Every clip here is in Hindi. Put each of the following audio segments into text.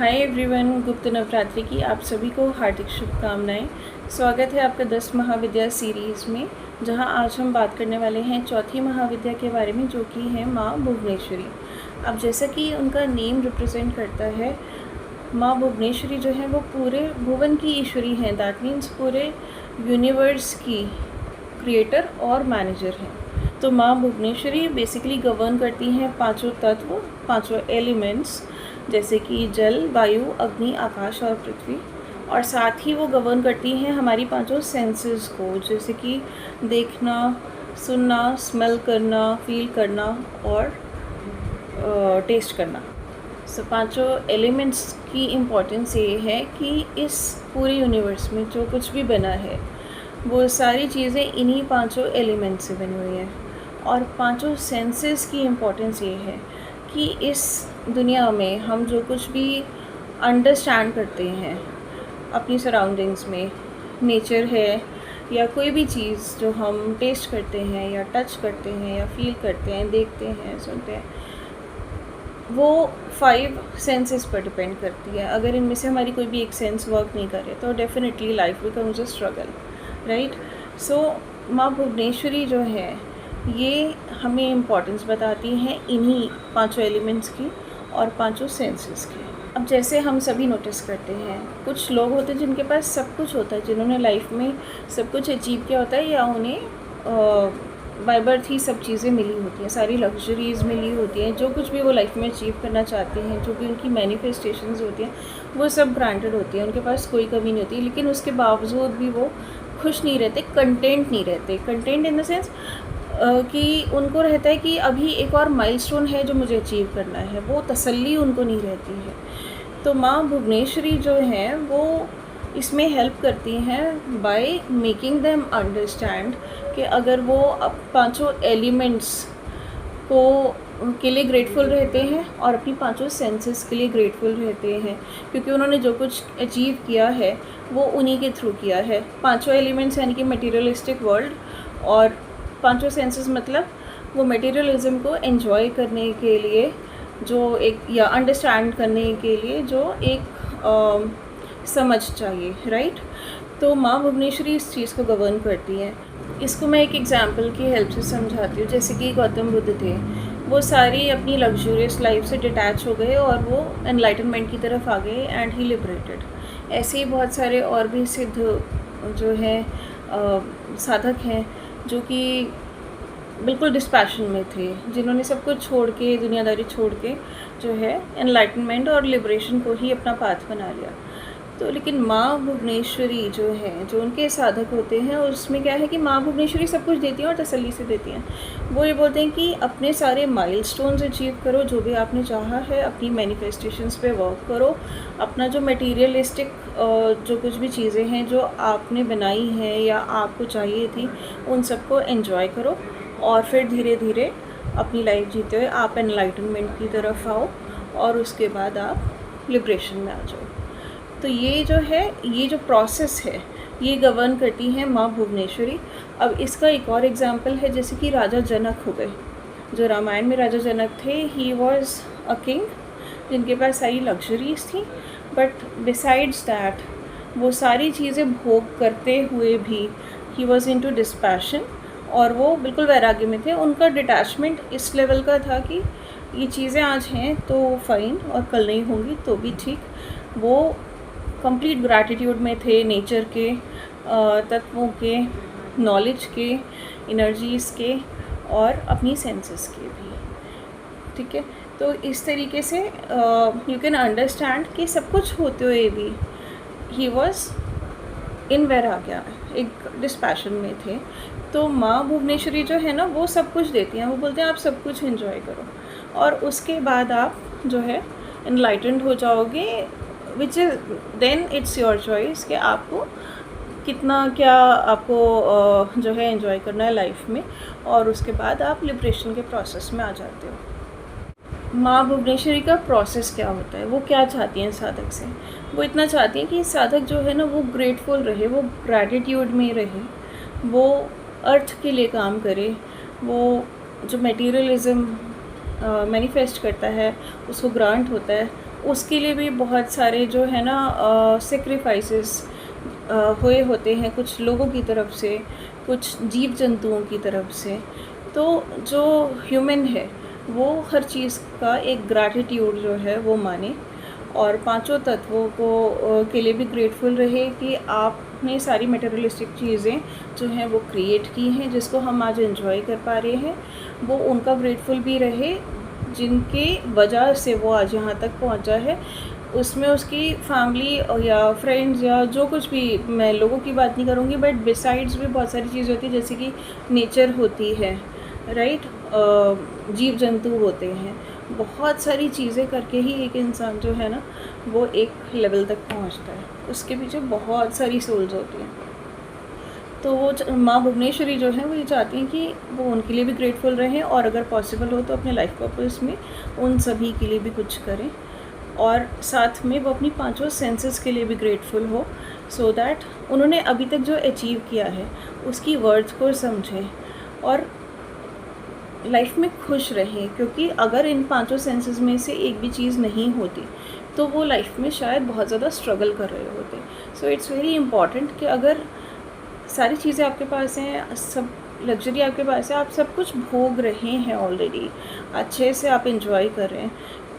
हाय एवरीवन, गुप्त नवरात्रि की आप सभी को हार्दिक शुभकामनाएं। स्वागत है आपका 10 महाविद्या सीरीज़ में, जहां आज हम बात करने वाले हैं चौथी महाविद्या के बारे में, जो कि है माँ भुवनेश्वरी। अब जैसा कि उनका नेम रिप्रेजेंट करता है, माँ भुवनेश्वरी जो है वो पूरे भुवन की ईश्वरी हैं। दैट मीन्स पूरे यूनिवर्स की क्रिएटर और मैनेजर हैं। तो माँ भुवनेश्वरी बेसिकली गवर्न करती हैं पांचों तत्व, पांचों एलिमेंट्स, जैसे कि जल, वायु, अग्नि, आकाश और पृथ्वी। और साथ ही वो गवर्न करती हैं हमारी पांचों सेंसेस को, जैसे कि देखना, सुनना, स्मेल करना, फील करना और टेस्ट करना। पांचों एलिमेंट्स की इम्पोर्टेंस ये है कि इस पूरे यूनिवर्स में जो कुछ भी बना है वो सारी चीज़ें इन्हीं पांचों एलिमेंट से बनी हुई हैं। और पांचों सेंसेस की इम्पोर्टेंस ये है कि इस दुनिया में हम जो कुछ भी अंडरस्टैंड करते हैं अपनी सराउंडिंग्स में, नेचर है या कोई भी चीज़ जो हम टेस्ट करते हैं या टच करते हैं या फील करते हैं, देखते हैं, सुनते हैं, वो 5 सेंसेस पर डिपेंड करती है। अगर इनमें से हमारी कोई भी एक सेंस वर्क नहीं करे तो definitely life becomes a struggle, right. So माँ भुवनेश्वरी जो है ये हमें इम्पोर्टेंस बताती हैं इन्हीं पांचों एलिमेंट्स की और पांचों सेंसेस की। अब जैसे हम सभी नोटिस करते हैं, कुछ लोग होते हैं जिनके पास सब कुछ होता है, जिन्होंने लाइफ में सब कुछ अचीव किया होता है या उन्हें बाय बर्थ ही सब चीज़ें मिली होती हैं, सारी लग्जरीज़ मिली होती हैं। जो कुछ भी वो लाइफ में अचीव करना चाहते हैं, जो भी उनकी मैनिफेस्टेशंस होती हैं, वो सब ग्रांटेड होती हैं, उनके पास कोई कमी नहीं होती। लेकिन उसके बावजूद भी वो खुश नहीं रहते, कंटेंट नहीं रहते। कंटेंट इन द सेंस कि उनको रहता है कि अभी एक और माइलस्टोन है जो मुझे अचीव करना है, वो तसल्ली उनको नहीं रहती है। तो माँ भुवनेश्वरी जो हैं वो इसमें हेल्प करती हैं बाय मेकिंग देम अंडरस्टैंड कि अगर वो अब पांचों एलिमेंट्स को के लिए ग्रेटफुल रहते हैं और अपनी पांचों सेंसेस के लिए ग्रेटफुल रहते हैं, क्योंकि उन्होंने जो कुछ अचीव किया है वो उन्हीं के थ्रू किया है। पांचों एलिमेंट्स यानी कि मटेरियलिस्टिक वर्ल्ड, और पांचों सेंसेस मतलब वो मटेरियलिज्म को एंजॉय करने के लिए जो एक, या अंडरस्टैंड करने के लिए जो एक समझ चाहिए, राइट। तो माँ भुवनेश्वरी इस चीज़ को गवर्न करती है। इसको मैं एक एग्जांपल की हेल्प से समझाती हूँ। जैसे कि गौतम बुद्ध थे, वो सारी अपनी लग्जूरियस लाइफ से डिटैच हो गए और वो एनलाइटनमेंट की तरफ आ गए एंड ही लिबरेटेड। ऐसे ही बहुत सारे और भी सिद्ध जो हैं साधक हैं जो कि बिल्कुल डिस्पैशन में थे, जिन्होंने सब कुछ छोड़ के, दुनियादारी छोड़ के जो है एनलाइटनमेंट और लिबरेशन को ही अपना पाथ बना लिया। तो लेकिन माँ भुवनेश्वरी जो है, जो उनके साधक होते हैं, उसमें क्या है कि माँ भुवनेश्वरी सब कुछ देती हैं और तसल्ली से देती हैं। वो ये बोलते हैं कि अपने सारे माइलस्टोन्स अचीव करो, जो भी आपने चाहा है, अपनी मैनिफेस्टेशंस पे वर्क करो, अपना जो मटेरियलिस्टिक जो कुछ भी चीज़ें हैं जो आपने बनाई हैं या आपको चाहिए थी, उन सबको एंजॉय करो और फिर धीरे धीरे अपनी लाइफ जीते हुए आप एनलाइटनमेंट की तरफ आओ और उसके बाद आप लिबरेशन में आ जाओ। तो ये जो है, ये जो प्रोसेस है, ये गवर्न करती हैं माँ भुवनेश्वरी। अब इसका एक और एग्जांपल है, जैसे कि राजा जनक हो गए। जो रामायण में राजा जनक थे, ही वॉज अ किंग जिनके पास सारी लग्जरीज थी, बट बिसाइड्स दैट वो सारी चीज़ें भोग करते हुए भी ही वॉज इनटू डिस्पैशन, और वो बिल्कुल वैराग्य में थे। उनका डिटैचमेंट इस लेवल का था कि ये चीज़ें आज हैं तो फाइन और कल नहीं होंगी तो भी ठीक। वो कंप्लीट ग्रैटिट्यूड में थे, नेचर के, तत्वों के, नॉलेज के, एनर्जीज़ के और अपनी सेंसेस के भी, ठीक है। तो इस तरीके से यू कैन अंडरस्टैंड कि सब कुछ होते हुए भी ही वॉज इन वैराग्य, एक डिस्पैशन में थे। तो माँ भुवनेश्वरी जो है ना, वो सब कुछ देती हैं। वो बोलते हैं आप सब कुछ एंजॉय करो और उसके बाद आप जो है एनलाइटेंड हो जाओगे, which is then it's your choice कि आपको कितना क्या आपको जो है एंजॉय करना है लाइफ में, और उसके बाद आप लिबरेशन के प्रोसेस में आ जाते हो। माँ भुवनेश्वरी का प्रोसेस क्या होता है, वो क्या चाहती हैं साधक से? वो इतना चाहती हैं कि साधक जो है ना वो ग्रेटफुल रहे, वो ग्रैटिट्यूड में रहे, वो अर्थ के लिए काम करे, वो जो मटेरियलिज्म मैनिफेस्ट करता है उसको ग्रांट होता है, उसके लिए भी बहुत सारे जो है ना सेक्रीफाइसेस हुए होते हैं, कुछ लोगों की तरफ से, कुछ जीव जंतुओं की तरफ से। तो जो ह्यूमन है वो हर चीज़ का एक ग्रैटिट्यूड जो है वो माने, और पांचों तत्वों को के लिए भी ग्रेटफुल रहे कि आपने सारी मटेरियलिस्टिक चीज़ें जो हैं वो क्रिएट की हैं, जिसको हम आज एंजॉय कर पा रहे हैं। वो उनका ग्रेटफुल भी रहे जिनके वजह से वो आज यहाँ तक पहुँचा है। उसमें उसकी फैमिली या फ्रेंड्स या जो कुछ भी, मैं लोगों की बात नहीं करूँगी, बट बिसाइड्स भी बहुत सारी चीज़ होती है, जैसे कि नेचर होती है, राइट, जीव जंतु होते हैं। बहुत सारी चीज़ें करके ही एक इंसान जो है ना वो एक लेवल तक पहुंचता है। उसके पीछे बहुत सारी सोल्स होती हैं। तो वो माँ भुवनेश्वरी जो है वो ये चाहती हैं कि वो उनके लिए भी ग्रेटफुल रहें, और अगर पॉसिबल हो तो अपने लाइफ पर्पस में उन सभी के लिए भी कुछ करें, और साथ में वो अपनी पांचों सेंसेस के लिए भी ग्रेटफुल हो, सो दैट उन्होंने अभी तक जो अचीव किया है उसकी वर्थ को समझें और लाइफ में खुश रहें। क्योंकि अगर इन पांचों सेंसेस में से एक भी चीज़ नहीं होती तो वो लाइफ में शायद बहुत ज़्यादा स्ट्रगल कर रहे होते। सो इट्स वेरी इम्पॉर्टेंट कि अगर सारी चीज़ें आपके पास हैं, सब लग्जरी आपके पास है, आप सब कुछ भोग रहे हैं ऑलरेडी, अच्छे से आप इंजॉय कर रहे हैं,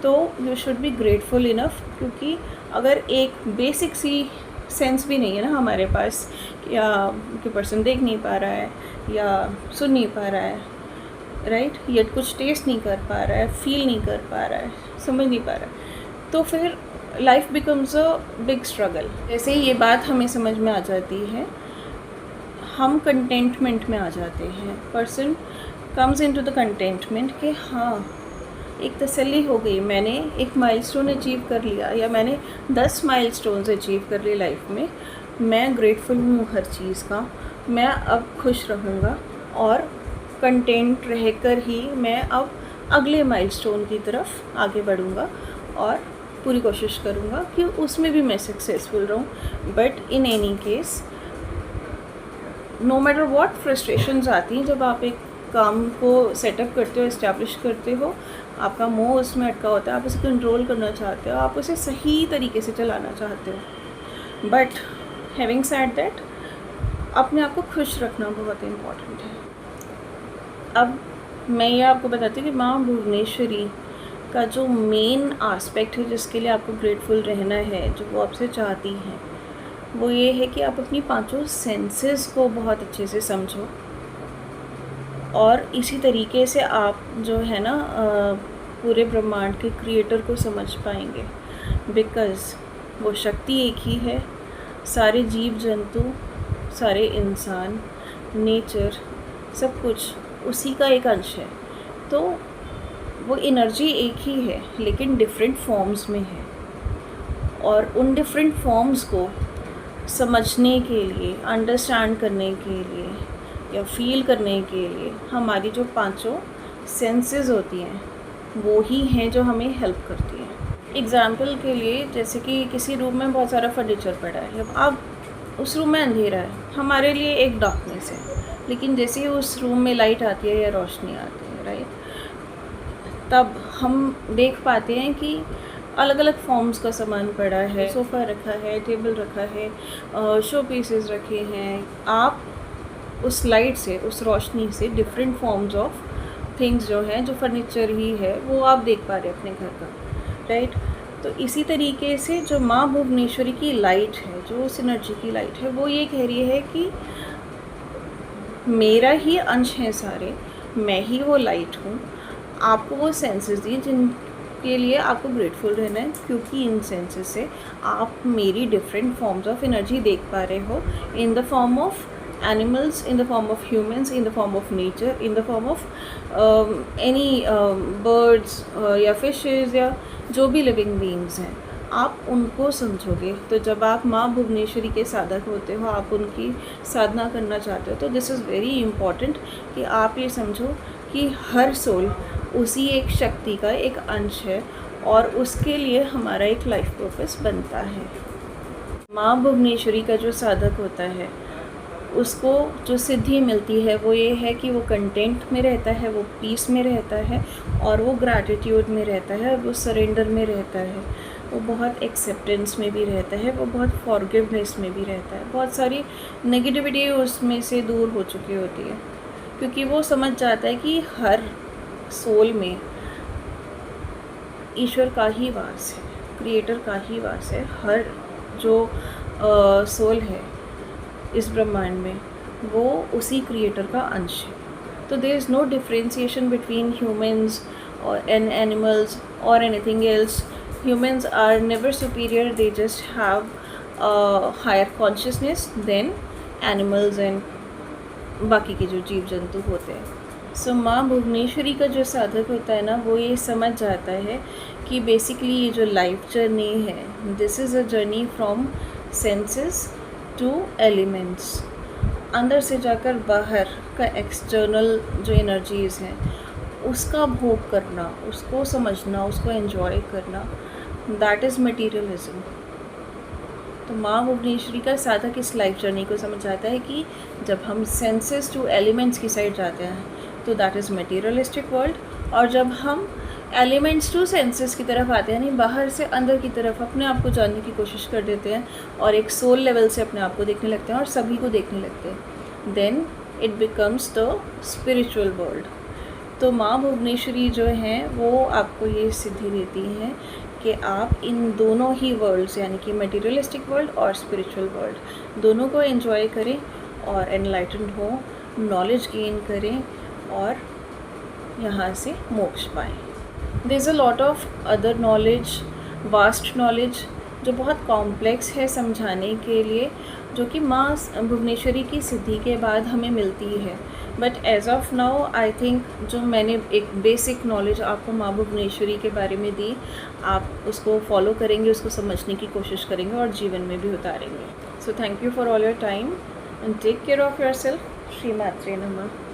तो you should be grateful enough. क्योंकि अगर एक बेसिक सी सेंस भी नहीं है ना हमारे पास, या कि पर्सन देख नहीं पा रहा है या सुन नहीं पा रहा है, राइट, या कुछ टेस्ट नहीं कर पा रहा है, फील नहीं कर पा रहा है, समझ नहीं पा रहा है, तो फिर life becomes a big struggle. जैसे ही ये बात हमें समझ में आ जाती है, हम कंटेंटमेंट में आ जाते हैं। Person comes into the contentment कि हाँ, एक तसल्ली हो गई, मैंने एक माइलस्टोन अचीव कर लिया, या मैंने 10 माइलस्टोन्स अचीव कर लिए लाइफ में, मैं ग्रेटफुल हूँ हर चीज़ का, मैं अब खुश रहूँगा और कंटेंट रहकर ही मैं अब अगले माइलस्टोन की तरफ आगे बढ़ूँगा और पूरी कोशिश करूँगा कि उसमें भी मैं सक्सेसफुल रहूँ। But in any case, no matter what, frustrations आती हैं जब आप एक काम को सेटअप करते हो, इस्टेब्लिश करते हो, आपका मोह उसमें अटका होता है, आप उसे कंट्रोल करना चाहते हो, आप उसे सही तरीके से चलाना चाहते हो। बट हैविंग सेड दैट, अपने आप को खुश रखना बहुत इम्पॉर्टेंट है। अब मैं ये आपको बताती हूँ कि माँ भुवनेश्वरी का जो मेन आस्पेक्ट है जिसके लिए आपको ग्रेटफुल रहना है, जो वो आपसे चाहती हैं, वो ये है कि आप अपनी पांचों सेंसेस को बहुत अच्छे से समझो, और इसी तरीके से आप जो है ना पूरे ब्रह्मांड के क्रिएटर को समझ पाएंगे। बिकॉज़ वो शक्ति एक ही है, सारे जीव जंतु, सारे इंसान, नेचर, सब कुछ उसी का एक अंश है। तो वो एनर्जी एक ही है लेकिन डिफरेंट फॉर्म्स में है, और उन डिफरेंट फॉर्म्स को समझने के लिए, अंडरस्टैंड करने के लिए या फील करने के लिए हमारी जो पांचों सेंसेस होती हैं वो ही हैं जो हमें हेल्प करती हैं। एग्ज़ाम्पल के लिए, जैसे कि किसी रूम में बहुत सारा फर्नीचर पड़ा है, अब उस रूम में अंधेरा है, हमारे लिए एक डार्कनेस है, लेकिन जैसे ही उस रूम में लाइट आती है या रोशनी आती है, राइट, तब हम देख पाते हैं कि अलग अलग फॉर्म्स का सामान पड़ा है, सोफ़ा रखा है, टेबल रखा है, शो पीसेस रखे हैं। आप उस लाइट से, उस रोशनी से डिफरेंट फॉर्म्स ऑफ थिंग्स जो हैं, जो फर्नीचर ही है, वो आप देख पा रहे हैं अपने घर का, राइट। तो इसी तरीके से जो माँ भुवनेश्वरी की लाइट है, जो उस एनर्जी की लाइट है, वो ये कह रही है कि मेरा ही अंश है सारे, मैं ही वो लाइट हूँ। आपको वो सेंसेस दी जिनके लिए आपको ग्रेटफुल रहना है, क्योंकि इन सेंसेस से आप मेरी डिफरेंट फॉर्म्स ऑफ एनर्जी देख पा रहे हो, in the form of animals, in the form of humans, in the form of nature, in the form of any birds या fishes या जो भी लिविंग बीइंग्स हैं, आप उनको समझोगे। तो जब आप माँ भुवनेश्वरी के साधक होते हो, आप उनकी साधना करना चाहते हो, तो दिस इज़ वेरी इम्पॉर्टेंट कि आप ये समझो कि हर सोल उसी एक शक्ति का एक अंश है, और उसके लिए हमारा एक लाइफ पर्पस बनता है। माँ भुवनेश्वरी का जो साधक होता है उसको जो सिद्धि मिलती है वो ये है कि वो कंटेंट में रहता है, वो पीस में रहता है, और वो ग्रैटिट्यूड में रहता है, और वो सरेंडर में रहता है। वो बहुत एक्सेप्टेंस में भी रहता है, वो बहुत फॉरगिवनेस में भी रहता है, बहुत सारी नेगेटिविटी उसमें से दूर हो चुकी होती है, क्योंकि वो समझ जाता है कि हर सोल में ईश्वर का ही वास है, क्रिएटर का ही वास है। हर जो सोल है इस ब्रह्मांड में वो उसी क्रिएटर का अंश है। तो there is no differentiation between humans और एनिमल्स और anything else. Humans are never superior, they just have a higher consciousness than animals and बाकी के जो जीव जंतु होते हैं। सो माँ भुवनेश्वरी का जो साधक होता है ना, वो ये समझ जाता है कि बेसिकली ये जो लाइफ जर्नी है, this is a journey from senses two elements. अंदर से जाकर बाहर का एक्सटर्नल जो एनर्जीज़ हैं उसका भोग करना, उसको समझना, उसको एंजॉय करना, दैट इज़ मटीरियलिज्म। तो माँ भुवनेश्वरी का साधक इस लाइफ जर्नी को समझ आता है कि जब हम सेंसेस टू एलिमेंट्स की साइड जाते हैं तो दैट इज़ मटीरियलिस्टिक वर्ल्ड, और जब हम एलिमेंट्स टू सेंसेस की तरफ आते हैं, यानी बाहर से अंदर की तरफ अपने आप को जानने की कोशिश कर देते हैं और एक सोल लेवल से अपने आप को देखने लगते हैं और सभी को देखने लगते हैं, then it becomes the spiritual world. तो माँ भुवनेश्वरी जो हैं वो आपको ये सिद्धि देती हैं कि आप इन दोनों ही वर्ल्ड्स, यानी कि मटेरियलिस्टिक वर्ल्ड और स्पिरिचुअल वर्ल्ड, दोनों को एंजॉय करें और एनलाइटन्ड हो, नॉलेज गेन करें और यहाँ से मोक्ष पाएँ। There is a lot of other knowledge, vast knowledge जो बहुत कॉम्प्लेक्स है समझाने के लिए, जो कि माँ भुवनेश्वरी की सिद्धि के बाद हमें मिलती है। But as of now I think जो मैंने एक बेसिक नॉलेज आपको माँ भुवनेश्वरी के बारे में दी, आप उसको फॉलो करेंगे, उसको समझने की कोशिश करेंगे और जीवन में भी उतारेंगे। So thank you for all your time and take care of yourself. Shri मात्रे नमः।